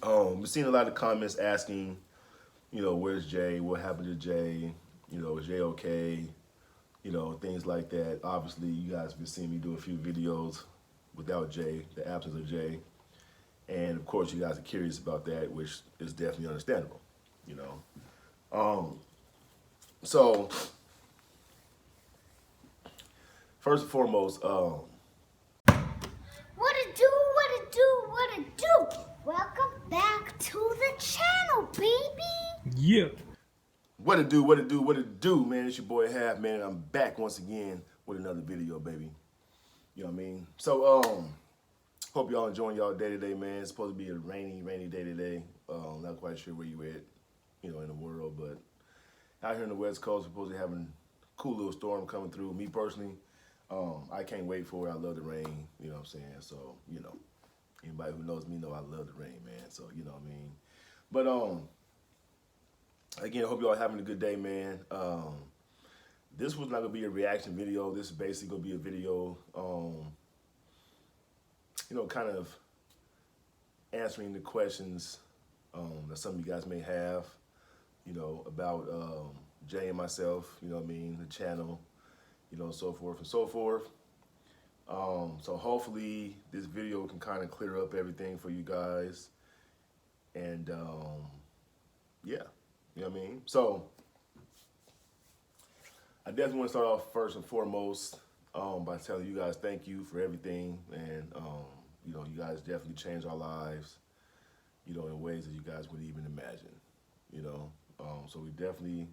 We've seen a lot of comments asking, where's Jay? What happened to Jay? Is Jay okay? Things like that. Obviously, you guys have been seeing me do a few videos without Jay, the absence of Jay. And of course, you guys are curious about that, which is definitely understandable, you know. Um, so, first and foremost, What it do, what it do, what it do? Welcome back to the channel, baby. Yeah. what it do, what it do, what it do, man. It's your boy Half, man. I'm back once again with another video, baby. You know what I mean? So, hope y'all enjoying y'all day today, man. It's supposed to be a rainy day today. Not quite sure where you at, in the world, but out here in the West Coast, we're supposed to having a cool little storm coming through. Me personally, I can't wait for it. I love the rain, you know what I'm saying? So, anybody who knows me know I love the rain, man. So, you know what I mean? But, again, I hope y'all having a good day, man. This was not gonna be a reaction video. This is basically gonna be a video, kind of answering the questions that some of you guys may have, about Jay and myself, the channel, so forth and so forth. So hopefully this video can kind of clear up everything for you guys. And yeah, you know what I mean? So I definitely want to start off first and foremost by telling you guys thank you for everything. And, you guys definitely changed our lives, in ways that you guys wouldn't even imagine, So we definitely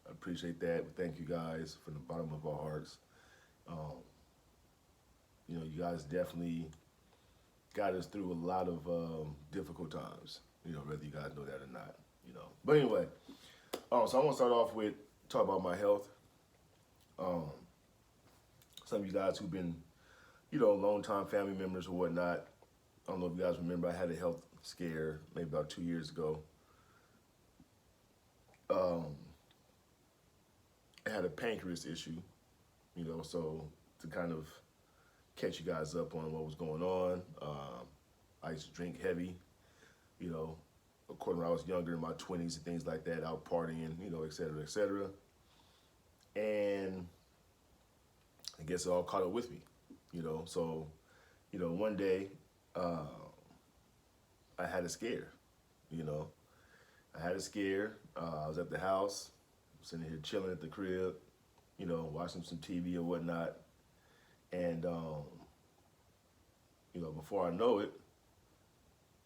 appreciate that. We thank you guys from the bottom of our hearts. You guys definitely got us through a lot of difficult times, whether you guys know that or not, But anyway, so I'm gonna start off with talk about my health. Some of you guys who've been, long time family members or whatnot, I don't know if you guys remember, I had a health scare maybe about 2 years ago. I had a pancreas issue, so to kind of catch you guys up on what was going on, I used to drink heavy, according when I was younger in my 20s and things like that, out partying, et cetera, et cetera. And I guess it all caught up with me, So, one day I had a scare, I had a scare. I was at the house, sitting here chilling at the crib, watching some TV or whatnot. And, before I know it,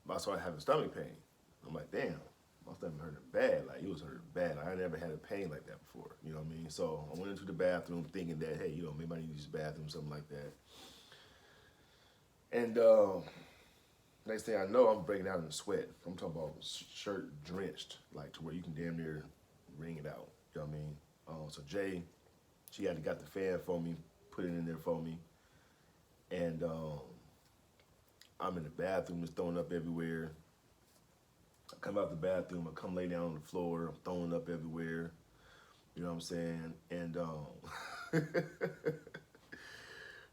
I started having stomach pain. I'm like, damn, my stomach hurting bad. Like, it was hurting bad. Like, I never had a pain like that before. You know what I mean? So I went into the bathroom thinking that, hey, maybe I need to use the bathroom, something like that. And next thing I know, I'm breaking out in sweat. I'm talking about shirt drenched, like to where you can damn near wring it out. You know what I mean? So Jay, she had to got the fan for me, put it in there for me. And I'm in the bathroom, it's throwing up everywhere. I come out the bathroom, I come lay down on the floor, I'm throwing up everywhere. You know what I'm saying? And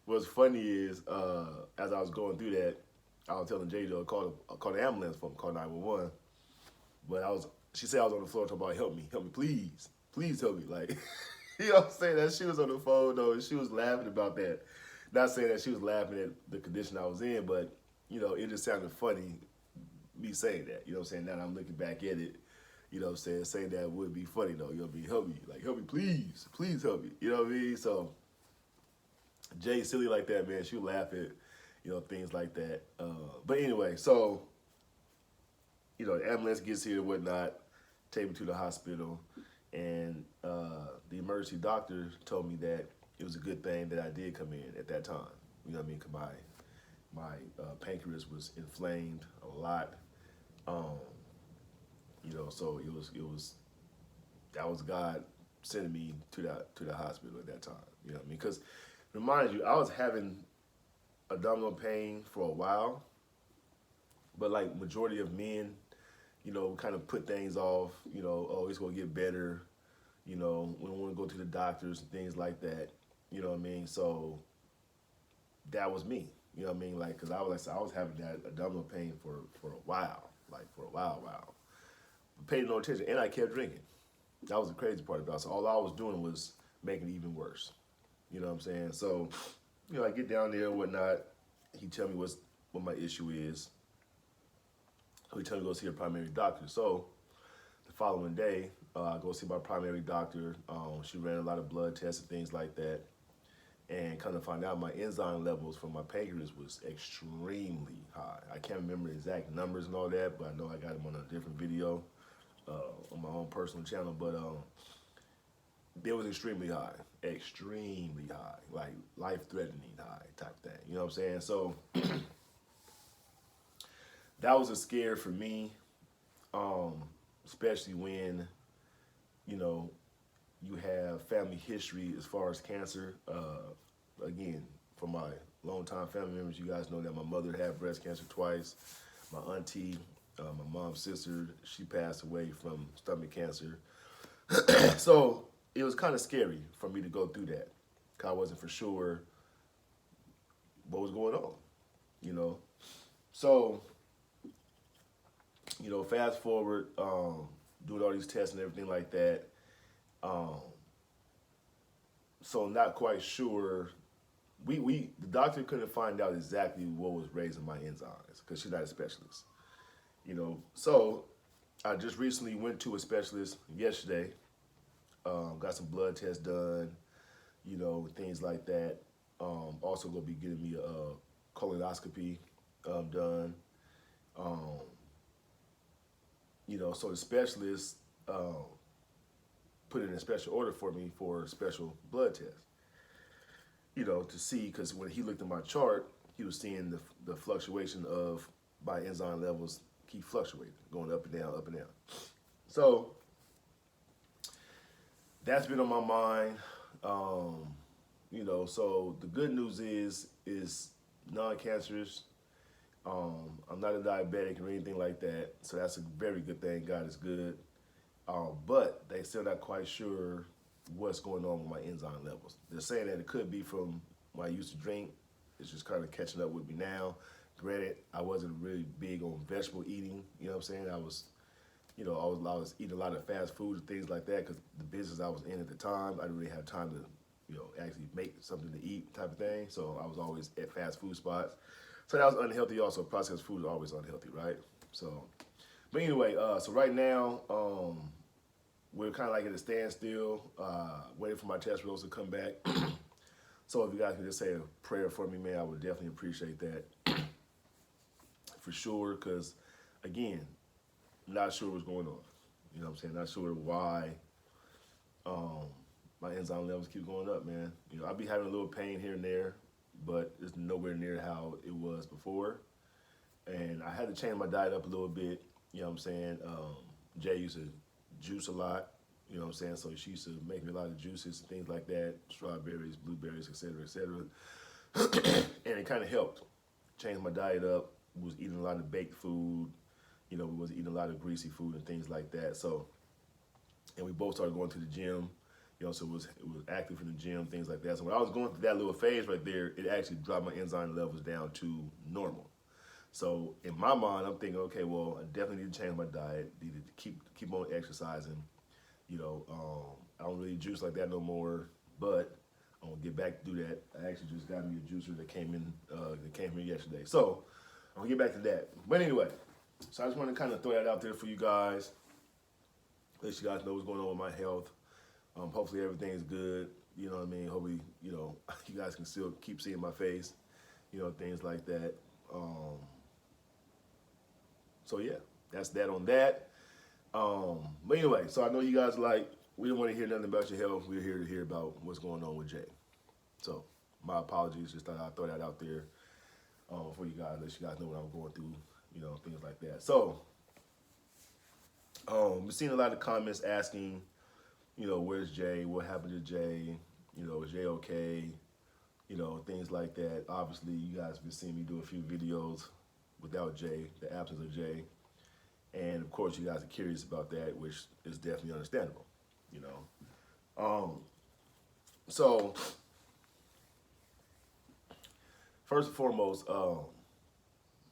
what's funny is, as I was going through that, I was telling Jay to call the ambulance for me, call 911. But she said I was on the floor talking about help me, please help me. Like, you know what I'm saying? That she was on the phone though, and she was laughing about that. Not saying that she was laughing at the condition I was in, but it just sounded funny me saying that. You know what I'm saying? Now that I'm looking back at it, saying that would be funny though. Help me, please help me. You know what I mean? So Jay, silly like that, man. She would laugh at, things like that. But anyway, so, the ambulance gets here and whatnot, take me to the hospital, and the emergency doctor told me that it was a good thing that I did come in at that time. You know what I mean? 'Cause my pancreas was inflamed a lot. So that was God sending me to the hospital at that time. You know what I mean? Because remind you, I was having abdominal pain for a while, but like majority of men, kind of put things off, oh, it's gonna get better, we don't want to go to the doctors and things like that, you know what I mean? So that was me, you know what I mean? Like, cause I was having that abdominal pain for a while, like for a while. Paid no attention, and I kept drinking. That was the crazy part about it. So all I was doing was making it even worse. You know what I'm saying? So, I get down there and whatnot. He tell me what my issue is. He tell me to go see a primary doctor. So the following day, I go see my primary doctor. She ran a lot of blood tests and things like that. And kind of find out my enzyme levels from my pancreas was extremely high. I can't remember the exact numbers and all that, but I know I got them on a different video on my own personal channel. But it was extremely high, like life-threatening high type thing. You know what I'm saying? So that was a scare for me, especially when, you have family history as far as cancer. Again, for my longtime family members, you guys know that my mother had breast cancer twice. My auntie, my mom's sister, she passed away from stomach cancer. So it was kind of scary for me to go through that, because I wasn't for sure what was going on. So, fast forward, doing all these tests and everything like that. So not quite sure. The doctor couldn't find out exactly what was raising my enzymes because she's not a specialist. So I just recently went to a specialist yesterday. Got some blood tests done, things like that. Also gonna be getting me a colonoscopy done. So the specialist put in a special order for me for a special blood test. To see, because when he looked at my chart, he was seeing the fluctuation of my enzyme levels keep fluctuating, going up and down, up and down. So that's been on my mind. So the good news is non-cancerous. I'm not a diabetic or anything like that, so that's a very good thing. God is good. But they still not quite sure what's going on with my enzyme levels. They're saying that it could be from when I used to drink. It's just kind of catching up with me now. Granted, I wasn't really big on vegetable eating. You know what I'm saying? I was eating a lot of fast food and things like that because the business I was in at the time, I didn't really have time to, actually make something to eat type of thing. So I was always at fast food spots. So that was unhealthy also. Processed food is always unhealthy, right? So, but anyway, so right now, we're kind of like at a standstill, waiting for my test results to come back. So if you guys can just say a prayer for me, man, I would definitely appreciate that. For sure, because, again, not sure what's going on. You know what I'm saying? Not sure why my enzyme levels keep going up, man. I'll be having a little pain here and there, but it's nowhere near how it was before. And I had to change my diet up a little bit. You know what I'm saying? Jay used to juice a lot. You know what I'm saying? So she used to make me a lot of juices and things like that, strawberries, blueberries, et cetera, et cetera. And it kind of helped. Changed my diet up. Was eating a lot of baked food. We was eating a lot of greasy food and things like that. So, and we both started going to the gym. So it was active in the gym, things like that. So when I was going through that little phase right there, it actually dropped my enzyme levels down to normal. So in my mind, I'm thinking, okay, well, I definitely need to change my diet. Need to keep on exercising. I don't really juice like that no more, but I'm gonna get back to do that. I actually just got me a juicer that came here yesterday. So I'm gonna get back to that. But anyway, so I just want to kind of throw that out there for you guys. Let you guys know what's going on with my health. Hopefully everything is good. You know what I mean? Hopefully, you guys can still keep seeing my face. Things like that. So yeah, that's that on that. But anyway, so I know you guys we don't want to hear nothing about your health. We're here to hear about what's going on with Jay. So my apologies. Just thought I'd throw that out there for you guys. Let you guys know what I'm going through. Things like that. So we've seen a lot of comments asking, where's Jay? What happened to Jay? Is Jay okay? Things like that. Obviously, you guys have been seeing me do a few videos without Jay, the absence of Jay. And of course, you guys are curious about that, which is definitely understandable, So, first and foremost,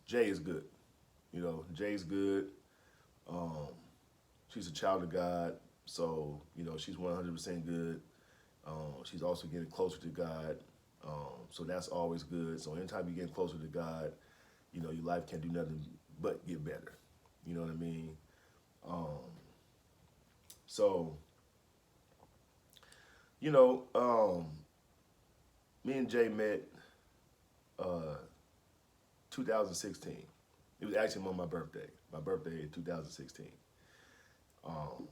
Jay is good. You know, Jay's good. Um, she's a child of God, so you know she's 100% good. She's also getting closer to God, so that's always good. So anytime you get closer to God, you know your life can't do nothing but get better. You know what I mean? Um, so you know, me and Jay met uh, 2016. It was actually on my birthday. My birthday in 2016. Um,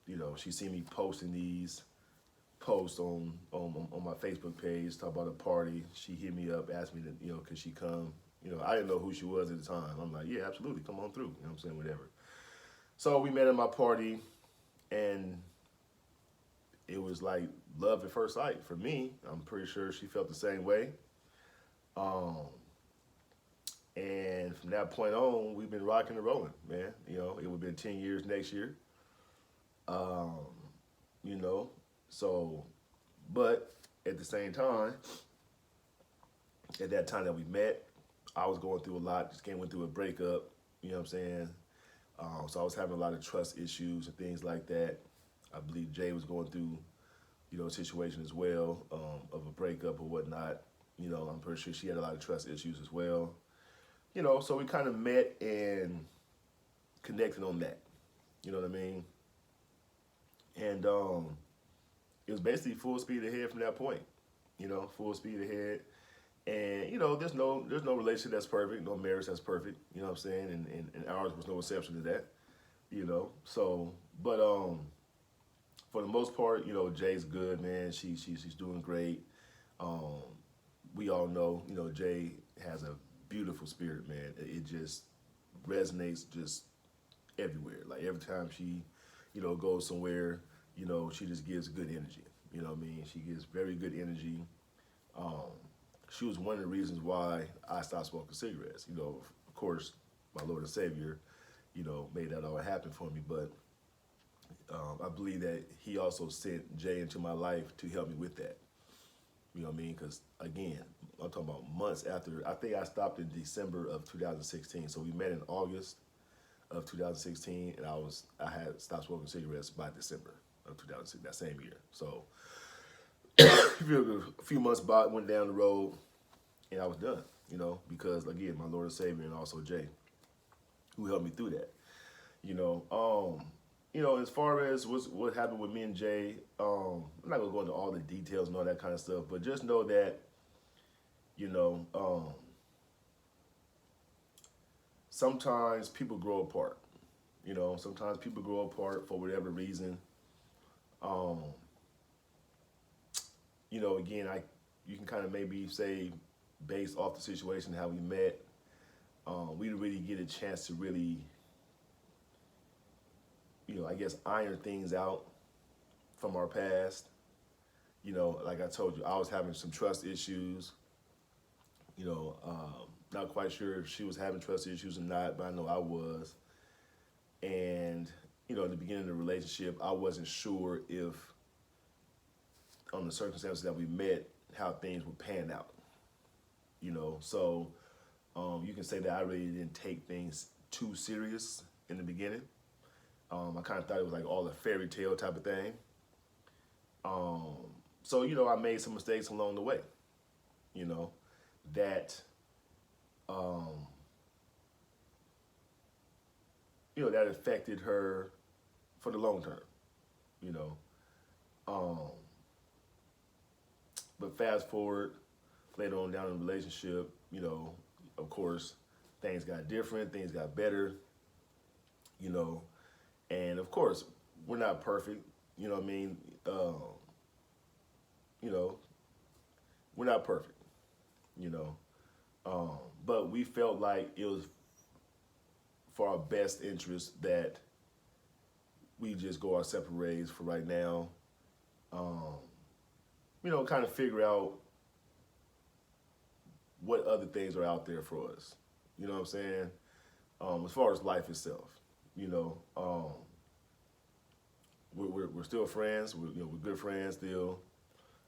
you know, she seen me posting these posts on my Facebook page, talk about a party. She hit me up, asked me to, you know, could she come? You know, I didn't know who she was at the time. I'm like, yeah, absolutely, come on through. You know what I'm saying? Whatever. So we met at my party, and it was like love at first sight for me. I'm pretty sure she felt the same way. Um, and from that point on, we've been rocking and rolling, man. You know, it would have been 10 years next year. Um, you know, so, but at the same time, at that time that we met, I was going through a lot, just went through a breakup, you know what I'm saying? So I was having a lot of trust issues and things like that. I believe Jay was going through, you know, a situation as well, of a breakup or whatnot. You know, I'm pretty sure she had a lot of trust issues as well. You know, so we kind of met and connected on that. You know what I mean? And it was basically full speed ahead from that point. You know, full speed ahead. And you know, there's no relationship that's perfect, no marriage that's perfect. You know what I'm saying? And ours was no exception to that. You know, so but for the most part, you know, Jay's good, man. She's doing great. Um, we all know, you know, Jay has a beautiful spirit, man. It just resonates just everywhere. Like every time she, you know, goes somewhere, you know, she just gives good energy. You know what I mean? She gives very good energy. Um, she was one of the reasons why I stopped smoking cigarettes. You know, of course, my Lord and Savior, you know, made that all happen for me. But I believe that He also sent Jay into my life to help me with that. You know what I mean? Because again, I'm talking about months after. I think I stopped in December of 2016. So we met in August of 2016, and I had stopped smoking cigarettes by December of 2006, that same year. So a few months by went down the road, and I was done. You know, because again, my Lord and Savior, and also Jay, who helped me through that. You know, you know, as far as what happened with me and Jay, I'm not gonna go into all the details and all that kind of stuff, but just know that, you know, sometimes people grow apart. You know, sometimes people grow apart for whatever reason. Um, you know, again, you can kind of maybe say, based off the situation how we met, we didn't really get a chance to really, you know, I guess iron things out from our past. You know, like I told you, I was having some trust issues. You know, not quite sure if she was having trust issues or not, but I know I was. And you know, in the beginning of the relationship, I wasn't sure if, on the circumstances that we met, how things would pan out. You know, so you can say that I really didn't take things too serious in the beginning. I kind of thought it was like all a fairy tale type of thing. Um, so you know, I made some mistakes along the way. You know, that um, you know, that affected her for the long term. You know, um, but fast forward later on down in the relationship, you know, of course, things got different, things got better. You know, and of course, we're not perfect. You know what I mean? You know, we're not perfect. You know, but we felt like it was for our best interest that we just go our separate ways for right now. Um, you know, kind of figure out what other things are out there for us. You know what I'm saying? As far as life itself, you know, we're still friends. We're good friends still.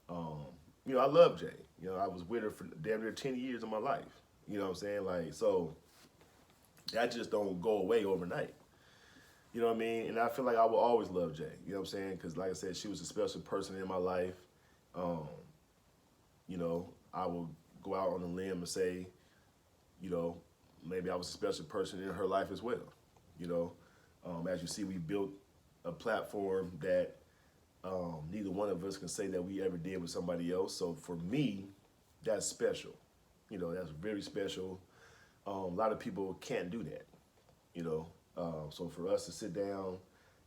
Um, you know, I love Jay. You know, I was with her for damn near 10 years of my life. You know what I'm saying? Like, so that just don't go away overnight. You know what I mean? And I feel like I will always love Jay. You know what I'm saying? Because like I said, she was a special person in my life. Um, you know, I will go out on a limb and say, you know, maybe I was a special person in her life as well. You know, as you see, we built a platform that neither one of us can say that we ever did with somebody else. So for me, that's special. You know, that's very special. A lot of people can't do that. You know, so for us to sit down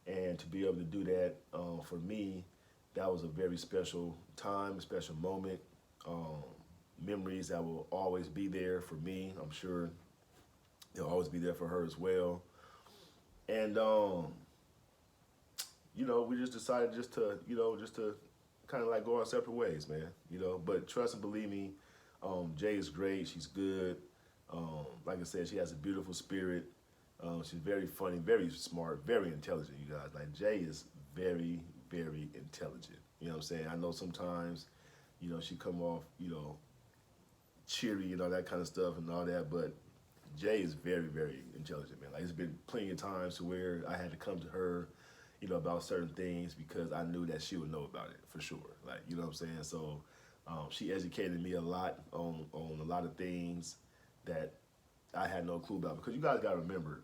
and to be able to do that, for me, that was a very special time, a special moment. Um, Memories that will always be there for me. I'm sure they'll always be there for her as well. And you know, we just decided just to, you know, just to kind of like go our separate ways, man. You know, but trust and believe me, Jay is great. She's good. Like I said, she has a beautiful spirit. She's very funny, very smart, very intelligent. You guys, like Jay is very, very intelligent. You know what I'm saying? I know sometimes, you know, she come off, you know, cheery and all that kind of stuff and all that, but Jay is very, very intelligent, man. Like it's been plenty of times to where I had to come to her, you know, about certain things because I knew that she would know about it for sure. Like, you know what I'm saying? So she educated me a lot on a lot of things that I had no clue about. Because you guys gotta remember,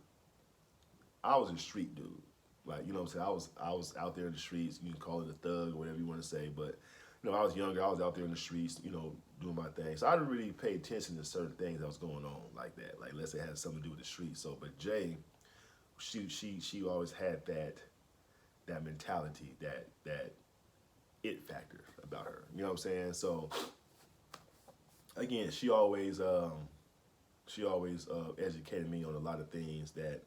I was a street dude. Like, you know what I'm saying? I was out there in the streets. You can call it a thug or whatever you want to say, but you know, I was younger. I was out there in the streets, you know, doing my thing. So I didn't really pay attention to certain things that was going on like that. Like, let's say it had something to do with the streets. So, but Jay, she always had that mentality, that it factor about her. You know what I'm saying? So again, she always educated me on a lot of things that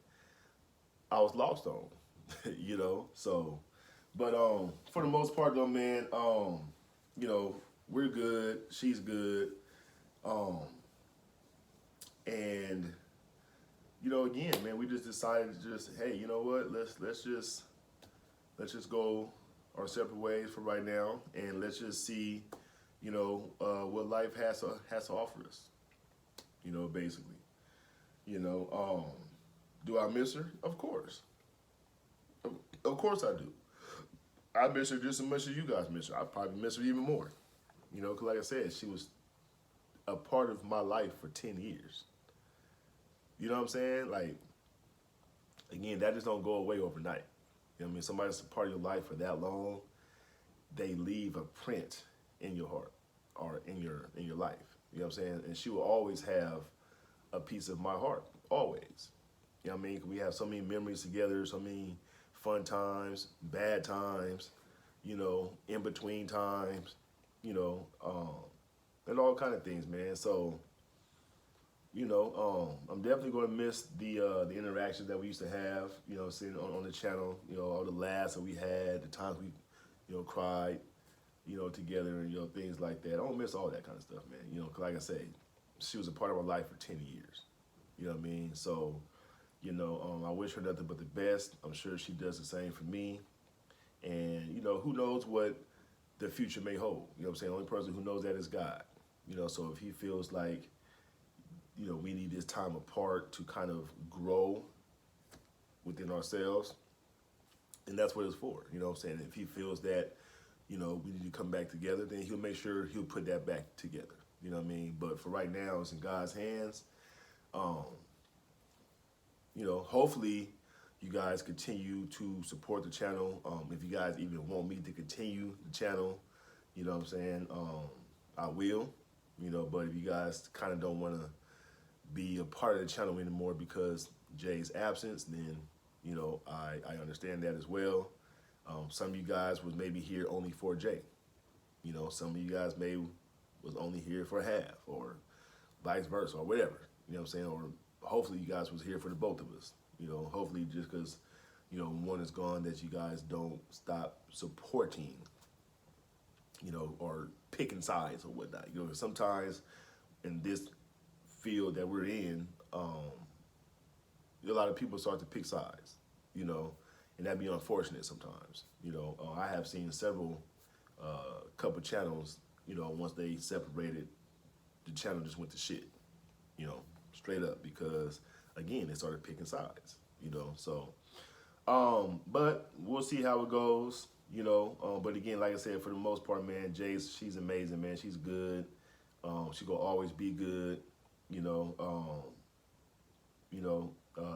I was lost on. You know, so but for the most part though, man, you know, we're good, she's good, um, and you know, again, man, we just decided to just, hey, you know what, let's just go our separate ways for right now, and let's just see, you know, what life has to offer us. You know, basically, you know, do I miss her? Of course, of course I do. I miss her just as much as you guys miss her. I probably miss her even more. You know, because like I said, she was a part of my life for 10 years. You know what I'm saying? Like, again, that just don't go away overnight. You know what I mean? Somebody's a part of your life for that long, they leave a print in your heart or in your life. You know what I'm saying? And she will always have a piece of my heart, always. You know what I mean? We have so many memories together, so many fun times, bad times, you know, in between times, you know, and all kind of things, man. So, you know, I'm definitely gonna miss the interactions that we used to have, you know, sitting on the channel, you know, all the laughs that we had, the times we, you know, cried, you know, together and, you know, things like that. I don't miss all that kind of stuff, man. You know, 'cause like I say, she was a part of my life for 10 years. You know what I mean? So, you know, I wish her nothing but the best. I'm sure she does the same for me. And, you know, who knows what the future may hold. You know what I'm saying? The only person who knows that is God. You know, so if he feels like, you know, we need this time apart to kind of grow within ourselves, and that's what it's for. You know what I'm saying? If he feels that, you know, we need to come back together, then he'll make sure he'll put that back together. You know what I mean? But for right now, it's in God's hands. Um, you know, hopefully you guys continue to support the channel. If you guys even want me to continue the channel, you know what I'm saying? I will, you know, but if you guys kind of don't want to be a part of the channel anymore because Jay's absence, then, you know, I understand that as well. Some of you guys was maybe here only for Jay. You know, some of you guys may was only here for half or vice versa or whatever. You know what I'm saying? Or hopefully you guys was here for the both of us. You know, hopefully just because, you know, one is gone that you guys don't stop supporting, you know, or picking sides or whatnot. You know, sometimes in this field that we're in, a lot of people start to pick sides, you know, and that'd be unfortunate sometimes. You know, I have seen several couple channels, you know, once they separated, the channel just went to shit, you know, straight up because, again, they started picking sides, you know. So, but we'll see how it goes, you know. But again, like I said, for the most part, man, Jace, she's amazing, man. She's good. She gonna always be good, you know.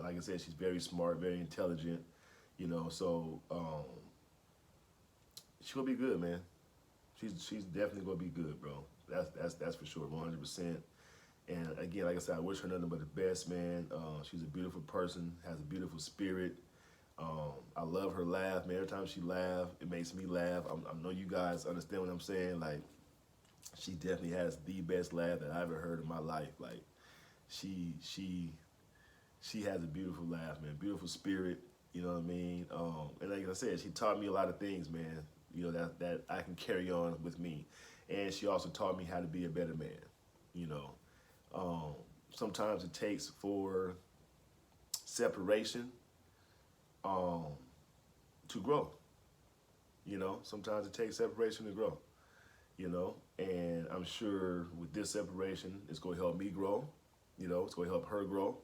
Like I said, she's very smart, very intelligent, you know. So she gonna be good, man. She's definitely gonna be good, bro. That's for sure, 100%. And again, like I said, I wish her nothing but the best, man. She's a beautiful person, has a beautiful spirit. I love her laugh, man. Every time she laughs, it makes me laugh. I know you guys understand what I'm saying. Like, she definitely has the best laugh that I've ever heard in my life. Like, she has a beautiful laugh, man. Beautiful spirit. You know what I mean? And like I said, she taught me a lot of things, man. You know that I can carry on with me, and she also taught me how to be a better man. You know, sometimes it takes for separation to grow. You know, sometimes it takes separation to grow. You know, and I'm sure with this separation, it's going to help me grow. You know, it's going to help her grow.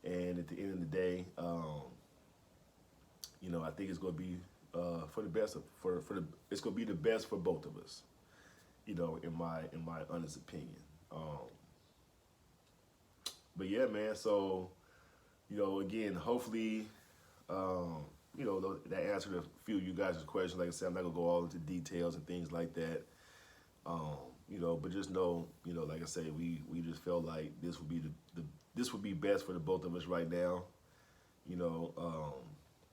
And at the end of the day, you know, I think it's going to be for the best it's going to be the best for both of us. You know, in my honest opinion. But yeah, man. So, you know, again, hopefully, you know, that answered a few of you guys' questions. Like I said, I'm not gonna go all into details and things like that. You know, but just know, you know, like I say, we just felt like this would be this would be best for the both of us right now. You know,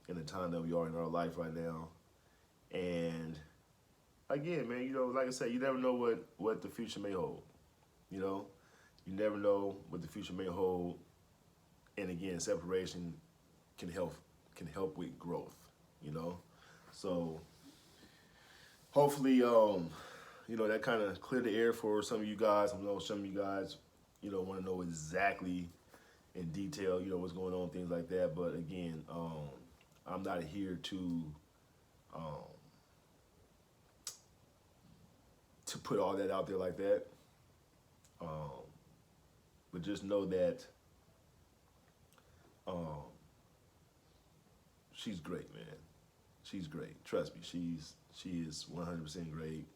in the time that we are in our life right now. And again, man, you know, like I said, you never know what the future may hold. You know, you never know what the future may hold. And again, separation can help with growth. You know, so hopefully, you know, that kind of cleared the air for some of you guys. I know some of you guys, you know, want to know exactly in detail, you know, what's going on, things like that. But again, I'm not here to put all that out there like that. But just know that she's great, man. She's great. Trust me, she is 100% great.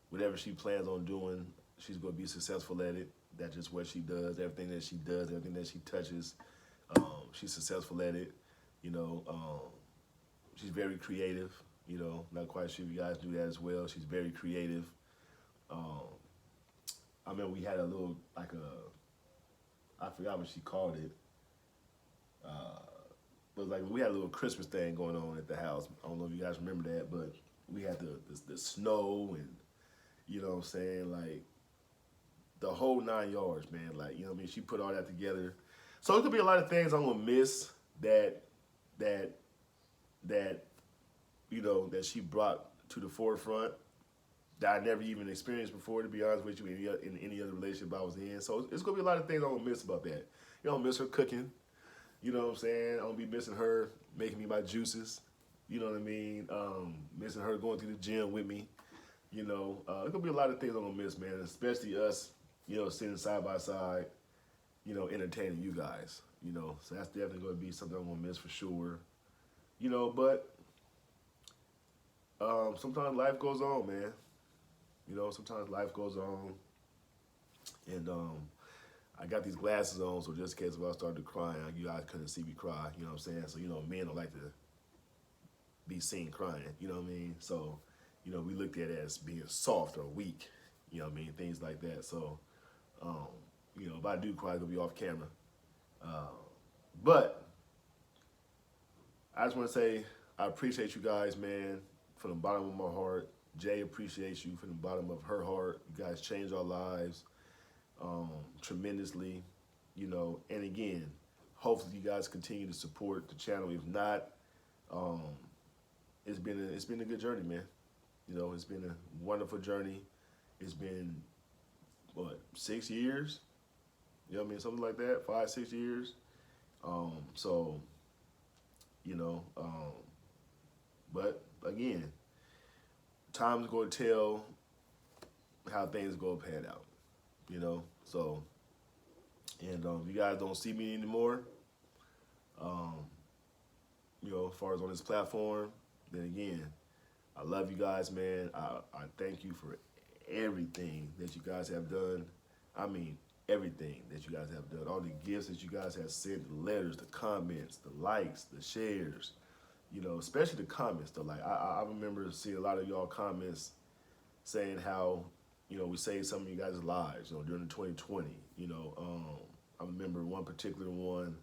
Whatever she plans on doing, she's going to be successful at it. That's just what she does. Everything that she does, everything that she touches, she's successful at it. You know, she's very creative. You know, not quite sure if you guys do that as well. She's very creative. I remember we had a little, like I forgot what she called it. But like we had a little Christmas thing going on at the house. I don't know if you guys remember that, but we had the snow and, you know what I'm saying, like the whole 9 yards, man. Like, you know what I mean? She put all that together. So it could be a lot of things I'm gonna miss that you know, that she brought to the forefront that I never even experienced before, to be honest with you, in any other relationship I was in. So it's gonna be a lot of things I'm gonna miss about that. You know, I'm gonna miss her cooking. You know what I'm saying? I'm gonna be missing her making me my juices. You know what I mean? Missing her going to the gym with me. You know, it's gonna be a lot of things I'm gonna miss, man. Especially us, you know, sitting side by side, you know, entertaining you guys. You know, so that's definitely gonna be something I'm gonna miss for sure. You know, but sometimes life goes on, man. You know, sometimes life goes on, and I got these glasses on, so just in case if I started crying, you guys couldn't see me cry. You know what I'm saying? So, you know, men don't like to be seen crying. You know what I mean? So, you know, we looked at it as being soft or weak. You know what I mean? Things like that. So, you know, if I do cry, it'll be off camera. But I just want to say I appreciate you guys, man, from the bottom of my heart. Jay appreciates you from the bottom of her heart. You guys changed our lives tremendously, you know. And again, hopefully you guys continue to support the channel. If not, it's been a good journey, man. You know, it's been a wonderful journey. It's been what, 6 years? You know what I mean? Something like that, 5, 6 years. So, you know, but again, time's going to tell how things go pan out, you know. So And if you guys don't see me anymore, um, as far as on this platform, then again, I love you guys, man. I thank you for everything that you guys have done. I mean, everything that you guys have done. All the gifts that you guys have sent, the letters, the comments, the likes, the shares, especially the comments though. Like I remember seeing a lot of y'all comments saying how, we saved some of you guys' lives, during the 2020. I remember one particular one,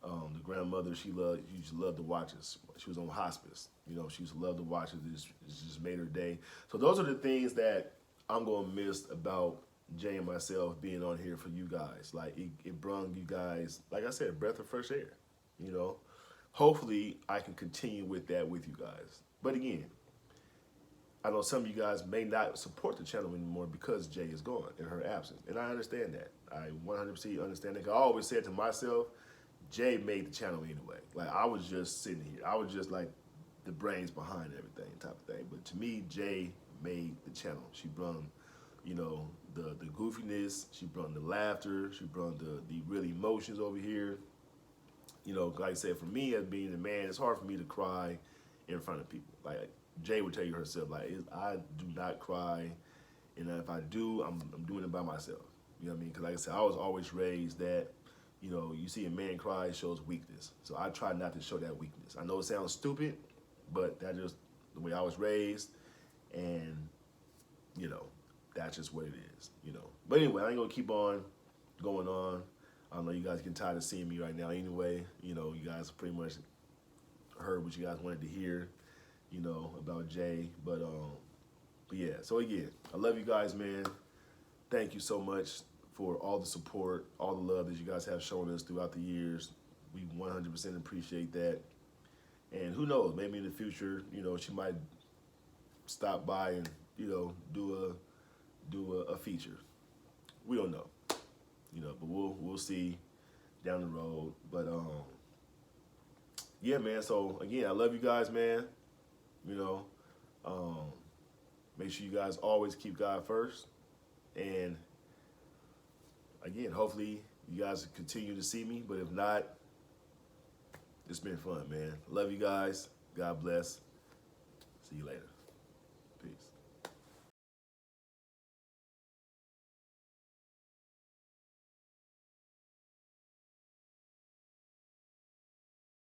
the grandmother, she used to love to watch us. She was on hospice. She used to love to watch us. It just made her day. So those are the things that I'm going to miss about Jay and myself being on here for you guys. Like, it brought you guys, like I said, a breath of fresh air, Hopefully, I can continue with that with you guys. But again, I know some of you guys may not support the channel anymore because Jay is gone in her absence. And I understand that. I 100% understand that. I always said to myself, Jay made the channel anyway. Like, I was just sitting here. I was just like the brains behind everything type of thing. But to me, Jay made the channel. She brought, the goofiness. She brought the laughter. She brought the real emotions over here. Like I said, for me as being a man, it's hard for me to cry in front of people. Like Jay would tell you herself, like, I do not cry. And if I do, I'm doing it by myself. You know what I mean? Because like I said, I was always raised that, you see a man cry, it shows weakness. So I try not to show that weakness. I know it sounds stupid, but that's just the way I was raised. And, that's just what it is, But anyway, I ain't going to keep on going on. I know you guys get tired of seeing me right now anyway. You guys pretty much heard what you guys wanted to hear, about Jay. But yeah, so again, I love you guys, man. Thank you so much for all the support, all the love that you guys have shown us throughout the years. We 100% appreciate that. And who knows, maybe in the future, she might stop by and, do a feature. We don't know. But we'll see down the road. But yeah, man. So again, I love you guys, man. Make sure you guys always keep God first. And again, hopefully you guys continue to see me. But if not, it's been fun, man. Love you guys. God bless. See you later. Peace.